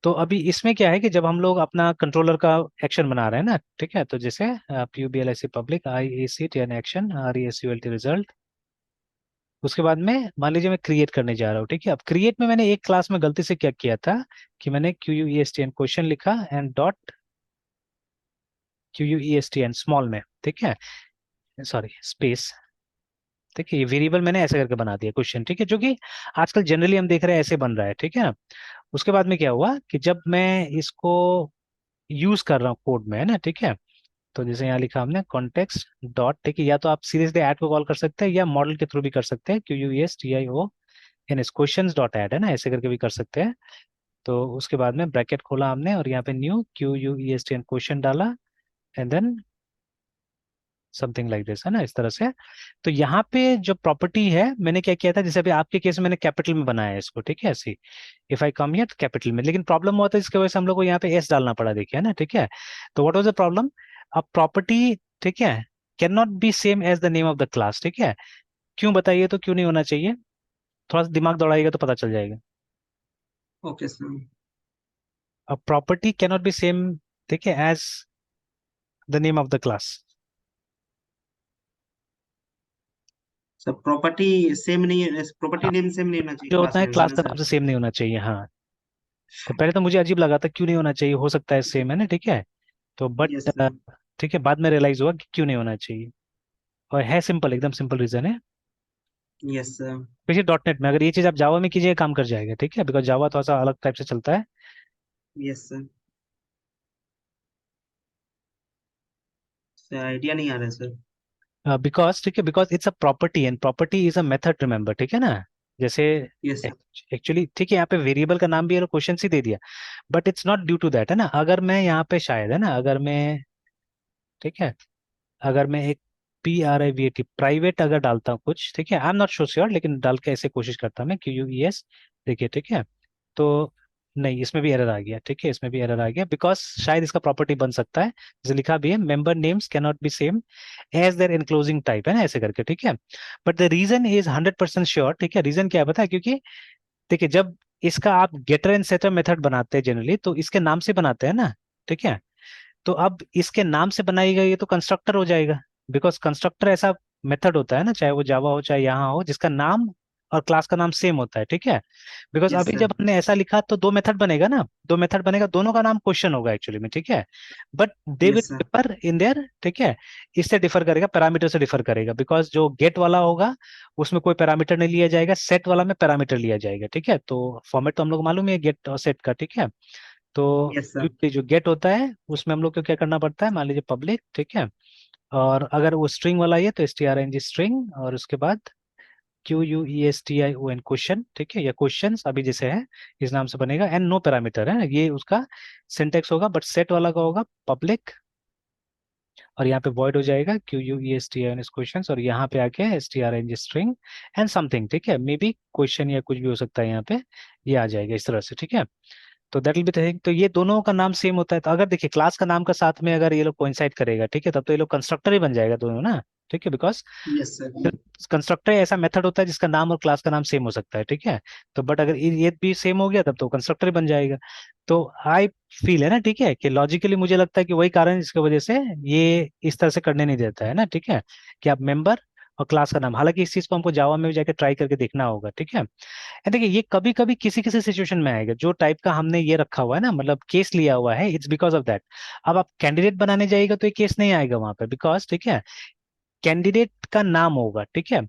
तो अभी इसमें क्या है कि जब हम लोग अपना कंट्रोलर का एक्शन बना रहे हैं ना, ठीक है, तो जैसे PUBLIC public IAC action RESULT result, उसके बाद में मान लीजिए मैं क्रिएट करने जा रहा हूँ, ठीक है। अब क्रिएट में मैंने एक क्लास में गलती से क्या किया था कि मैंने QUESTN क्वेश्चन लिखा एंड डॉट QUESTN स्मॉल में, ठीक है, सॉरी स्पेस, ठीक है। ये वेरिएबल मैंने ऐसे करके बना दिया क्वेश्चन, ठीक है, जो कि आजकल जनरली हम देख रहे हैं ऐसे बन रहा है, ठीक है। उसके बाद में क्या हुआ कि जब मैं इसको यूज कर रहा हूँ कोड में, है ना, ठीक है। तो जैसे यहाँ लिखा हमने कॉन्टेक्स्ट डॉट, ठीक है, या तो आप सीरियसली ऐड को कॉल कर सकते हैं या मॉडल के थ्रू भी कर सकते हैं, QUESTION क्वेश्चंस डॉट ऐड, है ना, ऐसे करके भी कर सकते हैं। तो उसके बाद में ब्रैकेट खोला हमने और यहाँ पे न्यू QUESTN क्वेश्चन डाला and then something like this, है ना, इस तरह से। तो यहाँ पे जो प्रॉपर्टी है मैंने क्या किया था, जैसे अभी आपके केस में मैंने कैपिटल में बनाया है इसको, ठीक है, ऐसे इफ आई कम हियर तो कैपिटल में, लेकिन प्रॉब्लम हुआ था इसके वजह से हम लोग को यहाँ पे एस डालना पड़ा, देखिए, है ना, ठीक है। तो व्हाट वाज द प्रॉब्लम, अब प्रॉपर्टी, ठीक है, can not be same as the name of the class, ठीक है। क्यों बताइए, तो क्यों नहीं होना चाहिए, थोड़ा सा दिमाग दौड़ाइएगा तो पता चल जाएगा। Okay sir. अब property can not be same, ठीक है, as the name of the class. Sir property same नहीं है, प्रॉपर्टी नेम सेम नहीं होना चाहिए जो होता क्लास है नेम से क्लास ना का सर? नाम से सेम नहीं होना चाहिए, हाँ। तो पहले तो मुझे अजीब लगा था क्यों नहीं होना चाहिए, हो सकता है सेम, है ना, ठीक है। तो बट यस सर। ठीक है, बाद में रियलाइज हुआ कि क्यों नहीं होना चाहिए, और है सिंपल, एकदम सिंपल रीजन है। Yes sir. देखिए .NET में अगर ये चीज आप जावा में कीजिए काम कर जाएगा, ठीक है, बिकॉज जावा थोड़ा सा अलग टाइप से चलता है। Yes sir. सर आइडिया नहीं आ रहा है सर। बिकॉज ठीक है, because it's a property and property is a method, remember, ठीक है ना। जैसे यस सर। एक्चुअली ठीक है, यहाँ पे वेरिएबल का नाम भी ये क्वेश्चन ही दे दिया, but it's not due to that, है ना। अगर मैं यहाँ पे शायद, है ना, अगर मैं, ठीक है, अगर मैं एक PRIVAT प्राइवेट अगर डालता हूँ कुछ, ठीक है, आई एम नॉट श्योर, लेकिन डाल के ऐसे कोशिश करता हूँ मैं QUES, देखिए, ठीक है। तो नहीं, इसमें भी एरर आ गया, ठीक है, इसमें भी एरर आ गया, बिकॉज शायद इसका प्रॉपर्टी बन सकता है, जैसे लिखा भी है, member names can not be same as their enclosing type, है ना, ऐसे करके, ठीक है। But the reason is 100% sure, ठीक है, रीजन क्या है पता है, क्योंकि देखिए जब इसका आप गेटर एंड सेटर मेथड बनाते हैं जनरली, तो इसके नाम से बनाते हैं ना, ठीक है। तो अब इसके नाम से बनाई गई ये तो कंस्ट्रक्टर हो जाएगा, बिकॉज कंस्ट्रक्टर ऐसा मेथड होता है ना, चाहे वो जावा हो चाहे यहाँ हो, जिसका नाम और क्लास का नाम सेम होता है, ठीक है। बिकॉज यस अभी सर। जब हमने ऐसा लिखा तो दो मेथड बनेगा ना, दो मेथड बनेगा, दोनों का नाम क्वेश्चन होगा एक्चुअली में, ठीक है। But they will yes sir. Differ in their, ठीक है, इससे डिफर करेगा, पैरामीटर से डिफर करेगा, बिकॉज जो गेट वाला होगा उसमें कोई पैरामीटर नहीं लिया जाएगा, सेट वाला में पैरामीटर लिया जाएगा, ठीक है। तो फॉर्मेट तो हम लोग मालूम है गेट और सेट का, ठीक है। तो यस सर। ये जो गेट होता है उसमें हम लोग को क्या करना पड़ता है, मान लीजिए पब्लिक, ठीक है, और अगर वो स्ट्रिंग वाला ही है तो strng स्ट्रिंग, और उसके बाद QUESTION क्वेश्चन, ठीक है, या क्वेश्चंस अभी जैसे है इस नाम से बनेगा, एंड नो पैरामीटर है, ये उसका सिंटेक्स होगा। बट सेट वाला का होगा पब्लिक, और यहाँ पे वॉइड हो जाएगा QUESTION क्वेश्चन, और यहाँ पे आके strng स्ट्रिंग एंड समथिंग, ठीक है, मे बी क्वेश्चन या कुछ भी हो सकता है यहाँ पे, ये आ जाएगा इस तरह से, ठीक है। तो दैट विल बी थिंग, तो ये दोनों का नाम सेम होता है, तो अगर देखिए क्लास का नाम का साथ में अगर ये लोग कोइंसाइड करेगा, ठीक है, तब तो ये लोग कंस्ट्रक्टर ही बन जाएगा दोनों ना, ठीक है, बिकॉज यस सर। कंस्ट्रक्टर ऐसा मेथड होता है जिसका नाम और क्लास का नाम सेम हो सकता है, ठीक है। तो बट अगर ये भी सेम हो गया तब तो कंस्ट्रक्टर ही बन जाएगा। तो आई फील है ना, ठीक है, कि लॉजिकली मुझे लगता है कि वही कारण है जिसकी वजह से ये इस तरह से करने नहीं देता है ना, ठीक है, कि आप मेंबर और क्लास का नाम, हालांकि इस चीज को हमको जावा में भी जाके ट्राई करके देखना होगा, ठीक है। देखिए ये कभी कभी किसी किसी सिचुएशन में आएगा, जो टाइप का हमने ये रखा हुआ है ना, मतलब केस लिया हुआ है, इट्स बिकॉज ऑफ दैट। अब आप कैंडिडेट बनाने जाइएगा तो ये केस नहीं आएगा वहां पे, बिकॉज, ठीक है, कैंडिडेट का नाम होगा, ठीक है।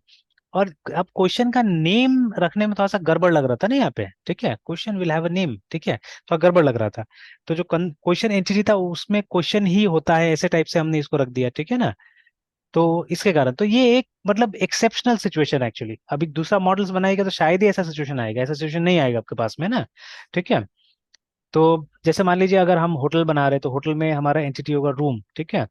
और अब क्वेश्चन का नेम रखने में थोड़ा सा गड़बड़ लग रहा था ना यहाँ पे, ठीक है, question will have a name, ठीक है, थोड़ा गड़बड़ लग रहा था। तो जो क्वेश्चन एंटिटी था उसमें क्वेश्चन ही होता है, ऐसे टाइप से हमने इसको रख दिया, ठीक है ना। तो इसके कारण तो ये एक मतलब एक्सेप्शनल सिचुएशन एक्चुअली, अभी दूसरा मॉडल्स बनाएगा तो शायद ही ऐसा सिचुएशन आएगा, ऐसा सिचुएशन नहीं आएगा आपके पास में ना, ठीक है। तो जैसे मान लीजिए अगर हम होटल बना रहे हैं तो होटल में हमारा एंटिटी होगा रूम, ठीक है।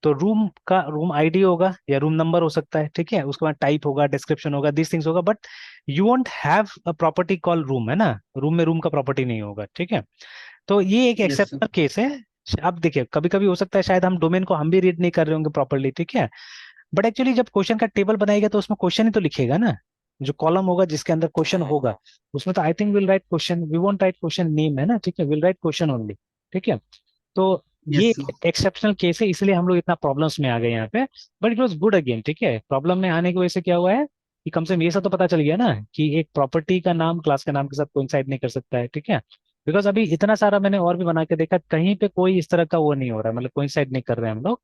तो रूम का रूम आईडी होगा या रूम नंबर हो सकता है, ठीक है, उसके बाद टाइप होगा, डिस्क्रिप्शन होगा, दिस थिंग्स होगा, but you won't have a property call room, है ना, रूम में रूम का प्रॉपर्टी नहीं होगा, ठीक है। तो ये एक यस सर। एक्सेप्शनल केस है। अब देखिए कभी कभी हो सकता है शायद हम डोमेन को हम भी रीड नहीं कर रहे होंगे प्रॉपरली, ठीक है। बट एक्चुअली जब क्वेश्चन का टेबल बनाएगा तो उसमें क्वेश्चन ही तो लिखेगा ना, जो कॉलम होगा जिसके अंदर क्वेश्चन होगा, उसमें तो I think will write question, we won't write question name, है ना, ठीक है, विल राइट क्वेश्चन ओनली, ठीक है। तो ये यस सर। एक्सेप्शनल केस है, इसलिए हम लोग इतना प्रॉब्लम्स में आ गए यहाँ पे। But it was good again, ठीक है, प्रॉब्लम में आने की वजह से क्या हुआ है कि कम से कम ये सब तो पता चल गया ना कि एक प्रॉपर्टी का नाम क्लास के नाम के साथ कोइंसाइड नहीं कर सकता है, ठीक है। बिकॉज अभी इतना सारा मैंने और भी बना के देखा, कहीं पे कोई इस तरह का वो नहीं हो रहा है, मतलब कोइंसाइड नहीं कर रहे हैं हम लोग।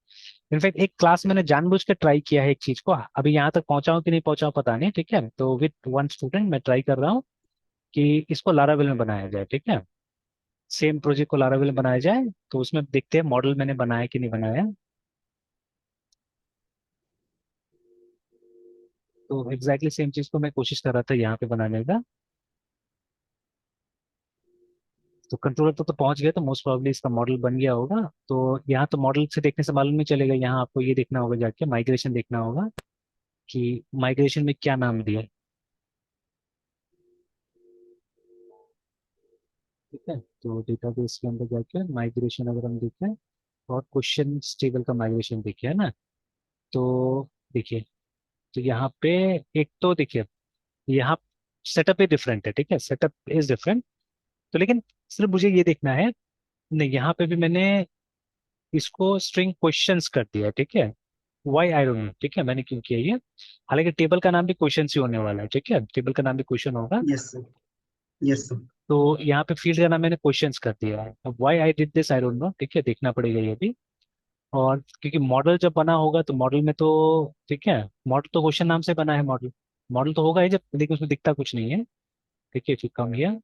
इनफैक्ट एक क्लास मैंने जानबूझ के ट्राई किया है एक चीज को, अभी यहाँ तक पहुंचाऊं कि नहीं पहुंचाऊं पता नहीं, ठीक है। तो विद वन स्टूडेंट मैं ट्राई कर रहा हूँ कि इसको लारावेल में बनाया जाए, ठीक है, सेम प्रोजेक्ट को लारावेल में बनाया जाए। तो उसमें देखते हैं मॉडल मैंने बनाया कि नहीं बनाया। तो एग्जैक्टली सेम चीज को मैं कोशिश कर रहा था यहाँ पे बनाने का। तो कंट्रोलर तो पहुंच गया, तो मोस्ट प्रोबेबली इसका मॉडल बन गया होगा। तो यहाँ तो मॉडल से देखने से मालूम नहीं चलेगा, यहाँ आपको ये देखना होगा जाके माइग्रेशन देखना होगा कि माइग्रेशन में क्या नाम दिया है, ठीक है। तो डेटाबेस के अंदर जाके माइग्रेशन अगर हम देखें और क्वेश्चन टेबल का माइग्रेशन देखिए, है ना। तो देखिए, तो यहाँ पे एक तो देखिए यहाँ सेटअप ही डिफरेंट है, ठीक है, सेटअप इज डिफरेंट। तो लेकिन सिर्फ मुझे ये देखना है, नहीं यहाँ पे भी मैंने इसको स्ट्रिंग क्वेश्चंस कर दिया है, ठीक है, वाई आई डोंट नो, ठीक है, मैंने क्यों किया ये। हालांकि टेबल का नाम भी क्वेश्चन ही होने वाला है, ठीक है, टेबल का नाम भी क्वेश्चन होगा। Yes sir. Yes sir. तो यहाँ पे फील्ड का नाम मैंने क्वेश्चंस कर दिया है, अब why I did this I don't know, ठीक है, देखना पड़ेगा ये भी। और क्योंकि मॉडल जब बना होगा तो मॉडल में तो, ठीक है, मॉडल तो क्वेश्चन नाम से बना है, मॉडल मॉडल तो होगा ही जब, देखिए उसमें दिखता कुछ नहीं है, ठीक है, फिर कम हियर,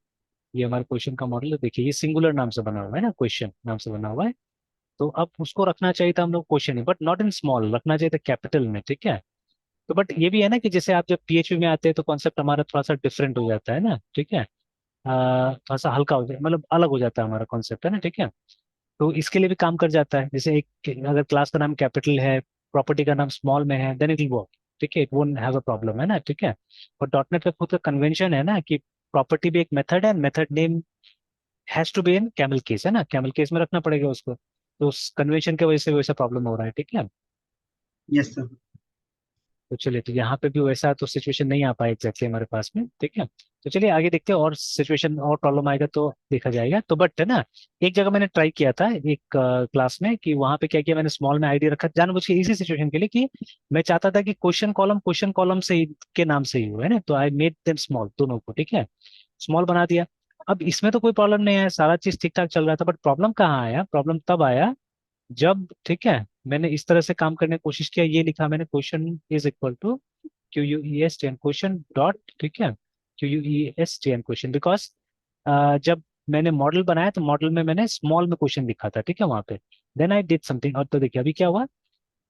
ये हमारे क्वेश्चन का मॉडल है, देखिए ये सिंगुलर नाम से बना हुआ है ना, क्वेश्चन नाम से बना हुआ है। तो अब उसको रखना चाहिए था हम लोग question he, but not in small, रखना चाहिए था कैपिटल में, ठीक है। तो बट ये भी है ना कि जैसे आप जब पीएचपी में आते हैं तो कॉन्सेप्ट हमारा थोड़ा सा डिफरेंट हो जाता है ना, ठीक है, थोड़ा सा हल्का हो जाता है, मतलब अलग हो जाता है हमारा कॉन्सेप्ट, है ना, ठीक है। तो इसके लिए भी काम कर जाता है, जैसे एक अगर क्लास का नाम कैपिटल है, प्रॉपर्टी का नाम स्मॉल में है, देन इट विल वर्क, ठीक है, it won't have a problem, है ना, ठीक है। और डॉट नेट का खुद का कन्वेंशन है ना कि प्रॉपर्टी भी एक मेथड है, method name has to be in camel case, है ना, कैमल केस में रखना पड़ेगा उसको, तो उस कन्वेंशन की वजह से वैसा प्रॉब्लम हो रहा है, ठीक है। Yes sir. तो चलिए, तो यहाँ पे भी वैसा तो सिचुएशन नहीं आ पाया एग्जैक्टली हमारे पास में, ठीक है। तो चलिए आगे देखते हैं, और सिचुएशन और प्रॉब्लम आएगा तो देखा जाएगा। तो बट है ना, एक जगह मैंने ट्राई किया था एक क्लास में, कि वहां पे क्या किया मैंने, स्मॉल में आईडी रखा जानबूझ के इसी सिचुएशन के लिए, कि मैं चाहता था कि क्वेश्चन कॉलम से के नाम से ही हो, है ना, तो आई मेड देम स्मॉल, दोनों को, ठीक है, स्मॉल बना दिया। अब इसमें तो कोई प्रॉब्लम नहीं है, सारा चीज ठीक ठाक चल रहा था, बट प्रॉब्लम कहाँ आया, प्रॉब्लम तब आया जब, ठीक है, मैंने इस तरह से काम करने की कोशिश किया, ये लिखा मैंने, question is equal to Q U E S T N question dot, ठीक है, Q U E S T N question, because जब मैंने मॉडल बनाया तो मॉडल में मैंने स्मॉल में क्वेश्चन लिखा था, ठीक है, वहां पे। देन आई डिड समथिंग, और तो देखिए अभी क्या हुआ,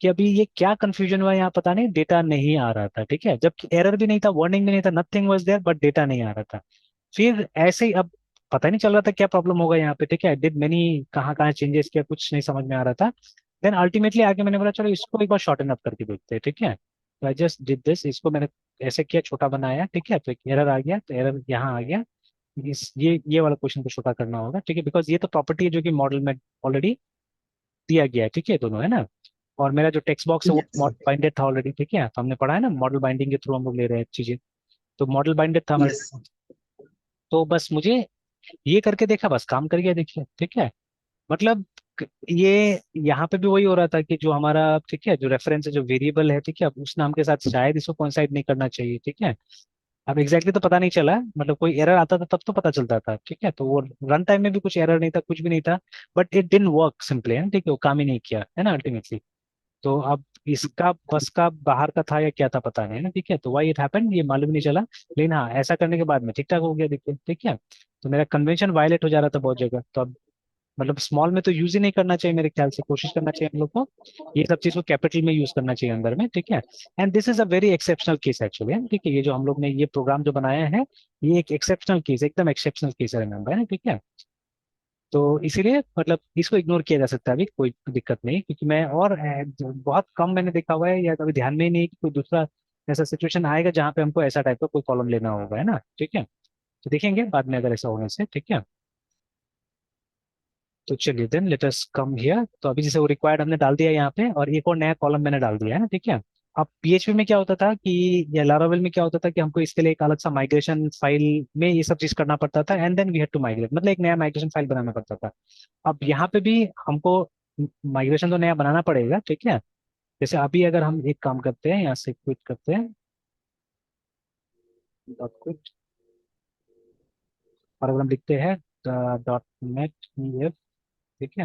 कि अभी ये क्या कंफ्यूजन हुआ यहाँ पता नहीं, डेटा नहीं आ रहा था, ठीक है, जबकि एरर भी नहीं था, वार्निंग भी नहीं था, nothing was there, but data नहीं आ रहा था। फिर ऐसे ही अब पता नहीं चल रहा था क्या प्रॉब्लम होगा यहाँ पे, ठीक है, डिड मैनी कहाँ कहाँ चेंजेस किया, कुछ नहीं समझ में आ रहा था। देन अल्टीमेटली आगे मैंने बोला चलो इसको एक बार शॉर्टन अप करके देखते हैं, ठीक है, तो आई जस्ट डिड दिस, इसको मैंने ऐसे किया, छोटा बनाया, ठीक है, तो एक एरर आ गया, तो एरर यहाँ आ गया, इस ये वाला क्वेश्चन को छोटा करना होगा, ठीक है, बिकॉज ये तो प्रॉपर्टी है जो कि मॉडल में ऑलरेडी दिया गया है, ठीक है, दोनों, है ना। और मेरा जो टेक्स्ट बॉक्स है वो यस मॉडल बाइंडेड था ऑलरेडी, ठीक है, तो हमने पढ़ा है ना, मॉडल बाइंडिंग के थ्रू हम लोग ले रहे हैं चीजें, तो मॉडल बाइंडेड था हमारे। यस। तो बस मुझे ये करके देखा, बस काम कर गया, देखिए, ठीक है, मतलब ये यहाँ पे भी वही हो रहा था कि जो हमारा, ठीक है, जो रेफरेंस है, जो वेरिएबल है, ठीक है, अब उस नाम के साथ शायद इसको कोइंसाइड नहीं करना चाहिए, ठीक है। अब एग्जैक्टली तो पता नहीं चला, मतलब कोई एरर आता था तब तो पता चलता था, ठीक है, तो वो रन टाइम में भी कुछ एरर नहीं था, कुछ भी नहीं था, but it didn't work simply, है ना, ठीक है, वो काम ही नहीं किया, है ना, अल्टीमेटली। तो अब इसका बस का बाहर का था या क्या था पता नहीं, है ना, ठीक है, तो वाई इट हैपेंड ये मालूम नहीं चला, लेकिन हाँ ऐसा करने के बाद में ठीक ठाक हो गया, देखिए, ठीक है। तो मेरा कन्वेंशन वायलेट हो जा रहा था बहुत जगह, तो अब मतलब स्मॉल में तो यूज ही नहीं करना चाहिए मेरे ख्याल से, कोशिश करना चाहिए हम लोग को ये सब चीज को कैपिटल में यूज करना चाहिए अंदर में, ठीक है। And this is a very exceptional case actually, ठीक है, ये जो हम लोग ने ये प्रोग्राम जो बनाया है, ये एक एक्सेप्शनल केस, एकदम एक्सेप्शनल केस है, रिमेंबर, है ना, ठीक है। तो इसीलिए मतलब इसको इग्नोर किया जा सकता है, अभी कोई दिक्कत नहीं, क्योंकि मैं और बहुत कम मैंने देखा हुआ है, या कभी ध्यान में ही नहीं कि कोई दूसरा ऐसा सिचुएशन आएगा जहाँ पे हमको ऐसा टाइप का कोई कॉलम लेना होगा, है ना, ठीक है। तो देखेंगे बाद में अगर ऐसा होने से, ठीक है। तो चलिए then let us come here, तो अभी जैसे वो रिक्वायर्ड हमने डाल दिया यहाँ पे, और एक और नया कॉलम मैंने डाल दिया है ना, ठीक है। अब पीएचपी में क्या होता था कि, या लारावेल में क्या होता था कि हमको इसके लिए एक अलग सा माइग्रेशन फाइल में ये सब चीज करना पड़ता था, and then we had to migrate, मतलब एक नया माइग्रेशन फाइल बनाना पड़ता था। अब यहाँ पे भी हमको माइग्रेशन तो नया बनाना पड़ेगा, ठीक है। जैसे अभी अगर हम एक काम करते हैं, यहाँ से क्विट करते हैं, डॉट क्विट, और अगर हम लिखते हैं डॉट नेट, ठीक है,